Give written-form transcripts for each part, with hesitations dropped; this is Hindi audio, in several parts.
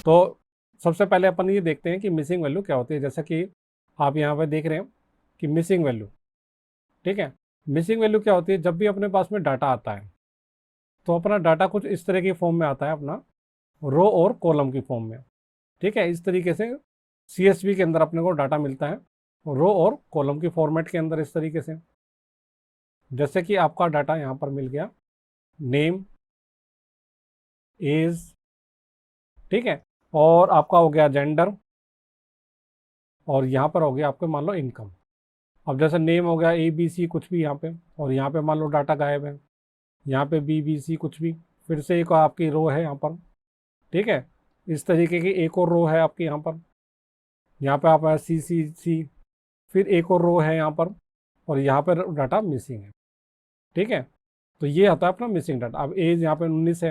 तो सबसे पहले अपन ये देखते हैं कि मिसिंग वैल्यू क्या होती है। जैसा कि आप यहाँ पे देख रहे हैं कि मिसिंग वैल्यू, ठीक है। मिसिंग वैल्यू क्या होती है, जब भी अपने पास में डाटा आता है तो अपना डाटा कुछ इस तरह की फॉर्म में आता है, अपना रो और कॉलम की फॉर्म में, ठीक है। इस तरीके से CSV के अंदर अपने को डाटा मिलता है रो और कॉलम की फॉर्मेट के अंदर, इस तरीके से। जैसे कि आपका डाटा यहाँ पर मिल गया, नेम, एज, ठीक है, और आपका हो गया जेंडर, और यहाँ पर हो गया आपके मान लो इनकम। अब जैसे नेम हो गया ABC कुछ भी यहाँ पे, और यहाँ पे मान लो डाटा गायब है, यहाँ पे BBC कुछ भी, फिर से एक आपकी रो है यहाँ पर, ठीक है। इस तरीके की एक और रो है आपकी यहाँ पे आप CCC, फिर एक और रो है यहाँ पर, और यहाँ पर डाटा मिसिंग है, ठीक है। तो ये आता है अपना मिसिंग डाटा। अब एज यहाँ पे 19 है,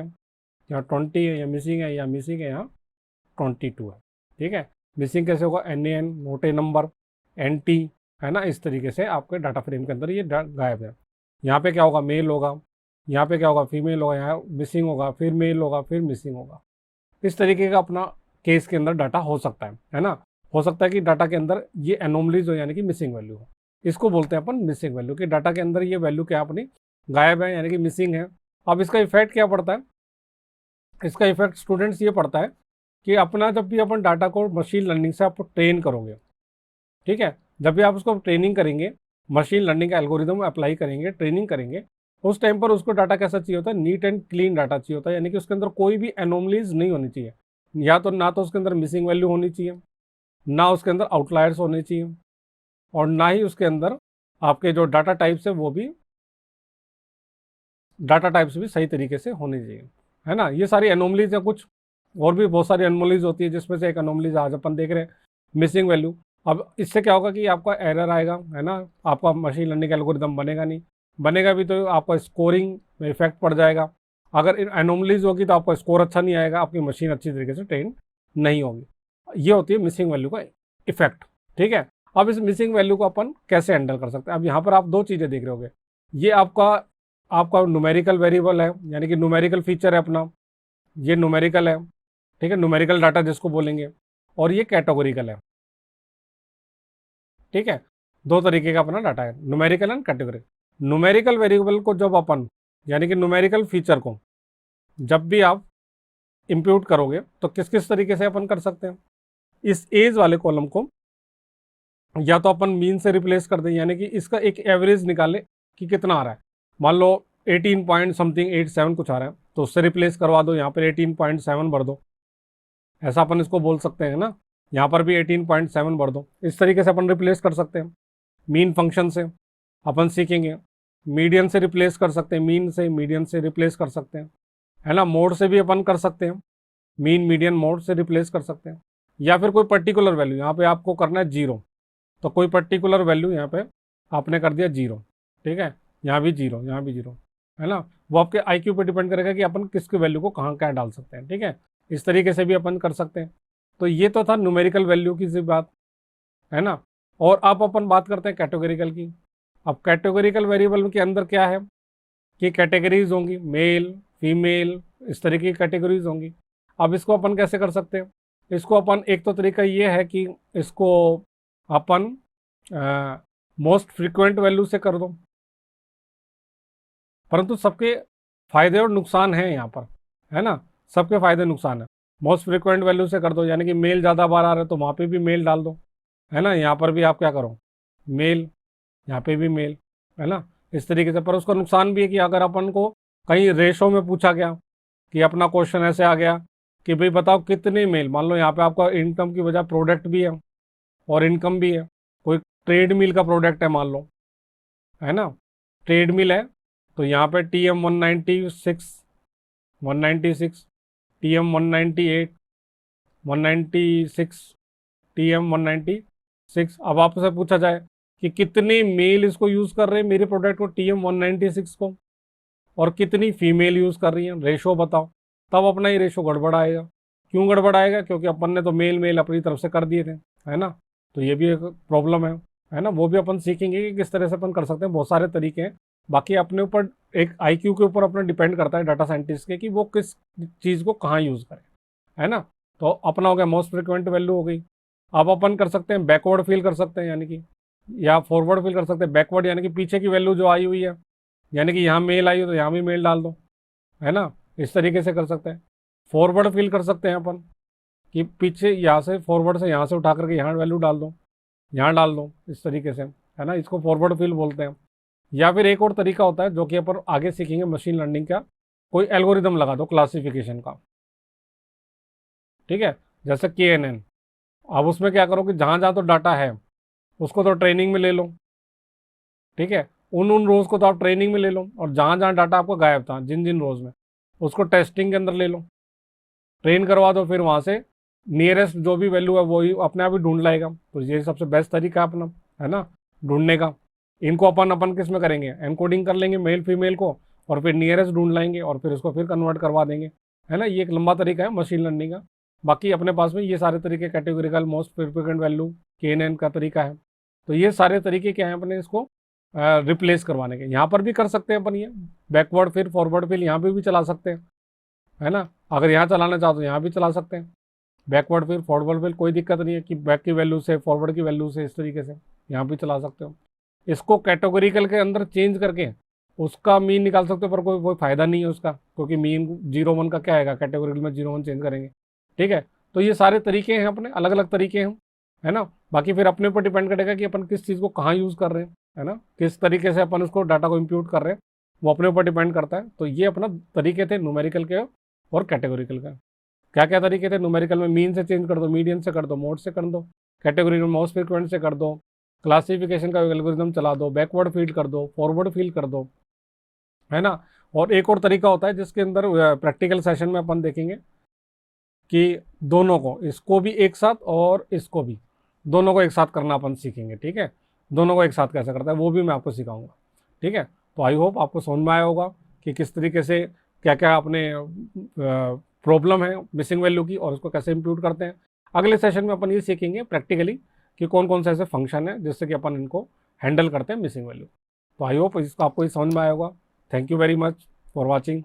यहाँ 20 है, या मिसिंग है, या मिसिंग है यहाँ 22 है, ठीक है। मिसिंग कैसे होगा, NaN, नोटे नंबर, NT, है ना। इस तरीके से आपके डाटा फ्रेम के अंदर ये गायब है। यहाँ पे क्या होगा, मेल होगा, यहाँ पे क्या होगा, फीमेल होगा, यहाँ मिसिंग होगा, फिर मेल होगा, फिर मिसिंग होगा। इस तरीके का अपना केस के अंदर डाटा हो सकता है ना। हो सकता है कि डाटा के अंदर ये एनोमलीज हो, यानी कि मिसिंग वैल्यू हो। इसको बोलते हैं अपन मिसिंग वैल्यू, कि डाटा के अंदर ये वैल्यू क्या अपनी गायब है, यानी कि मिसिंग है। अब इसका इफेक्ट क्या पड़ता है, इसका इफेक्ट स्टूडेंट्स ये पड़ता है कि अपना जब भी अपन डाटा को मशीन लर्निंग से आप ट्रेन करोगे, ठीक है, जब भी आप उसको ट्रेनिंग करेंगे, मशीन लर्निंग का एल्गोरिदम अप्लाई करेंगे, ट्रेनिंग करेंगे, उस टाइम पर उसको डाटा कैसा चाहिए होता है, नीट एंड क्लीन डाटा चाहिए होता है, यानी कि उसके अंदर कोई भी एनोमलीज नहीं होनी चाहिए। या तो ना तो उसके अंदर मिसिंग वैल्यू होनी चाहिए, ना उसके अंदर आउटलायर्स होने चाहिए, और ना ही उसके अंदर आपके जो डाटा टाइप्स है वो भी, डाटा टाइप्स भी सही तरीके से होने चाहिए, है ना। ये सारी एनोमलीज हैं, कुछ और भी बहुत सारी एनोमलीज होती है, जिसमें से एक एनोमलीज आज अपन देख रहे हैं, मिसिंग वैल्यू। अब इससे क्या होगा कि आपका एरर आएगा, है ना, आपका मशीन लर्निंग एल्गोरिदम बनेगा नहीं, बनेगा भी तो आपका स्कोरिंग में इफेक्ट पड़ जाएगा। अगर एनोमलीज होगी तो आपका स्कोर अच्छा नहीं आएगा, आपकी मशीन अच्छी तरीके से ट्रेन नहीं होगी। ये होती है मिसिंग वैल्यू का इफेक्ट, ठीक है। अब इस मिसिंग वैल्यू को अपन कैसे हैंडल कर सकते हैं। अब यहाँ पर आप दो चीज़ें देख रहे होगे, ये आपका आपका न्यूमेरिकल वेरिएबल है, यानी कि न्यूमेरिकल फीचर है अपना, ये न्यूमेरिकल है, ठीक है, न्यूमेरिकल डाटा जिसको बोलेंगे, और ये कैटेगोरिकल है, ठीक है। दो तरीके का अपना डाटा है, numerical and categorical. Numerical variable को जब अपन, यानी कि न्यूमेरिकल फीचर को जब भी आप इंप्यूट करोगे तो किस किस तरीके से अपन कर सकते हैं। इस एज वाले कॉलम को या तो अपन मीन से रिप्लेस कर दें, यानी कि इसका एक एवरेज निकाले कि कितना आ रहा है। मान लो 18 पॉइंट समथिंग 87 कुछ आ रहा है, तो उससे रिप्लेस करवा दो, यहाँ पर 18.7 भर दो, ऐसा अपन इसको बोल सकते हैं ना। यहाँ पर भी 18.7 भर दो, इस तरीके से अपन रिप्लेस कर सकते हैं। मीन फंक्शन से अपन सीखेंगे, मीडियन से रिप्लेस कर सकते हैं, मीन से मीडियन से रिप्लेस कर सकते हैं, है ना। मोड से भी अपन कर सकते हैं, मीन मीडियन मोड से रिप्लेस कर सकते हैं। या फिर कोई पर्टिकुलर वैल्यू, यहाँ पे आपको करना है 0, तो कोई पर्टिकुलर वैल्यू यहाँ पे आपने कर दिया 0, ठीक है। यहाँ भी 0, यहाँ भी 0, है ना। वो आपके IQ पे डिपेंड करेगा कि अपन किसकी वैल्यू को कहाँ क्या डाल सकते हैं, ठीक है। इस तरीके से भी अपन कर सकते हैं। तो ये तो था न्यूमेरिकल वैल्यू की सी बात, है ना। और अब अपन बात करते हैं कैटेगोरिकल की। अब कैटेगोरिकल वेरिएबल के अंदर क्या है कि कैटेगरीज होंगी, मेल, फीमेल, इस तरह की कैटेगरीज होंगी। अब इसको अपन कैसे कर सकते हैं, इसको अपन, एक तो तरीका ये है कि इसको अपन मोस्ट फ्रीक्वेंट वैल्यू से कर दो, परंतु सबके फायदे और नुकसान हैं यहाँ पर, है ना। सबके फायदे नुकसान है। मोस्ट फ्रीक्वेंट वैल्यू से कर दो, यानी कि मेल ज़्यादा बार आ रहा है तो वहाँ पे भी मेल डाल दो, है ना। यहाँ पर भी आप क्या करो, मेल, यहाँ पे भी मेल, है ना, इस तरीके से। पर उसका नुकसान भी है कि अगर अपन को कहीं रेशो में पूछा गया, कि अपना क्वेश्चन ऐसे आ गया कि भाई बताओ कितने मेल, मान लो यहाँ पे आपका इनकम की वजह प्रोडक्ट भी है और इनकम भी है, कोई ट्रेड मिल का प्रोडक्ट है मान लो, है ना, ट्रेड मिल है, तो यहाँ पे TM 196, 196, TM 198, 196, TM 196। अब आपसे पूछा जाए कि कितने मेल इसको यूज़ कर रहे हैं मेरे प्रोडक्ट को, TM 196 को, और कितनी फीमेल यूज़ कर रही हैं, रेशो बताओ, तब अपना ही रेशो गड़बड़ आएगा। क्यों गड़बड़ आएगा, क्योंकि अपन ने तो मेल मेल अपनी तरफ से कर दिए थे, है ना। तो ये भी एक प्रॉब्लम है ना। वो भी अपन सीखेंगे कि किस तरह से अपन कर सकते हैं, बहुत सारे तरीके हैं। बाकी अपने ऊपर, एक IQ के ऊपर अपना डिपेंड करता है डाटा साइंटिस्ट के, कि वो किस चीज़ को कहाँ यूज़ करें, है ना। तो अपना हो गया मोस्ट फ्रिक्वेंट वैल्यू हो गई। अब अपन कर सकते हैं बैकवर्ड फिल कर सकते हैं, यानी कि या फॉरवर्ड फिल कर सकते हैं। बैकवर्ड यानी कि पीछे की वैल्यू जो आई हुई है, यानी कि यहाँ मेल आई हो तो यहाँ भी मेल डाल दो, है ना, इस तरीके से कर सकते हैं। फॉरवर्ड फिल कर सकते हैं अपन कि पीछे यहाँ से फॉरवर्ड से यहाँ से उठा करके यहाँ वैल्यू डाल दो, यहाँ डाल दो, इस तरीके से, है ना, इसको फॉरवर्ड फिल बोलते हैं। या फिर एक और तरीका होता है जो कि अपन आगे सीखेंगे मशीन लर्निंग का, कोई एल्गोरिदम लगा दो क्लासिफिकेशन का, ठीक है, जैसे KNN। अब उसमें क्या करो कि जहाँ जहाँ तो डाटा है उसको तो ट्रेनिंग में ले लो, ठीक है, उन उन रोज़ को तो आप ट्रेनिंग में ले लो, और जहाँ जहाँ डाटा आपको गायब था जिन जिन रोज़ में, उसको टेस्टिंग के अंदर ले लो, ट्रेन करवा दो, फिर वहाँ से नियरेस्ट जो भी वैल्यू है वही अपने आप ही ढूंढ लाएगा। तो ये सबसे बेस्ट तरीका है अपना, है ना, ढूंढने का। इनको अपन अपन किस में करेंगे, एनकोडिंग कर लेंगे मेल फीमेल को, और फिर नियरेस्ट ढूंढ लाएंगे और फिर उसको फिर कन्वर्ट करवा देंगे, है ना। ये एक लंबा तरीका है मशीन लर्निंग का। बाकी अपने पास में ये सारे तरीके, categorical, most frequent value, KNN का तरीका है। तो ये सारे तरीके क्या हैं अपने इसको रिप्लेस करवाने के। यहाँ पर भी कर सकते हैं अपन, ये बैकवर्ड फिर फॉरवर्ड फिर यहाँ पे भी चला सकते हैं, है ना। अगर यहाँ चलाना चाहो तो यहाँ भी चला सकते हैं, बैकवर्ड फिर फॉरवर्ड फिर, कोई दिक्कत नहीं है कि बैक की वैल्यू से फॉरवर्ड की वैल्यू से, इस तरीके से यहाँ भी चला सकते हो। इसको कैटेगोरिकल के अंदर चेंज करके उसका मीन निकाल सकते हो, पर कोई कोई फायदा नहीं है उसका, क्योंकि मीन 0 1 का क्या आएगा, कैटेगोरिकल में 0 1 चेंज करेंगे, ठीक है। तो ये सारे तरीके हैं अपने, अलग अलग तरीके हैं, है ना। बाकी फिर अपने ऊपर डिपेंड करेगा कि अपन किस चीज़ को कहाँ यूज़ कर रहे हैं, है ना, किस तरीके से अपन उसको डाटा को इम्प्यूट कर रहे हैं, वो अपने ऊपर डिपेंड करता है। तो ये अपना तरीके थे न्यूमेरिकल के और कैटेगोरिकल का। क्या क्या तरीके थे, न्यूमेरिकल में मीन से चेंज कर दो, मीडियन से कर दो, मोड से कर दो, कैटेगरी में मोस्ट फ्रिक्वेंट से कर दो, क्लासिफिकेशन का एल्गोरिथम चला दो, बैकवर्ड फीड कर दो, फॉरवर्ड फीड कर दो, है ना। और एक और तरीका होता है जिसके अंदर प्रैक्टिकल सेशन में अपन देखेंगे कि दोनों को, इसको भी एक साथ और इसको भी, दोनों को एक साथ करना अपन सीखेंगे, ठीक है। दोनों को एक साथ कैसे करता है वो भी मैं आपको सिखाऊंगा, ठीक है। तो आई होप आपको समझ में आया होगा कि किस तरीके से क्या क्या अपने प्रॉब्लम है मिसिंग वैल्यू की, और उसको कैसे इम्प्यूट करते हैं। अगले सेशन में अपन ये सीखेंगे प्रैक्टिकली कि कौन कौन से ऐसे फंक्शन है जिससे कि अपन इनको हैंडल करते हैं मिसिंग वैल्यू। तो आई होप इसको आपको ये समझ में आया होगा। Thank you very much for watching.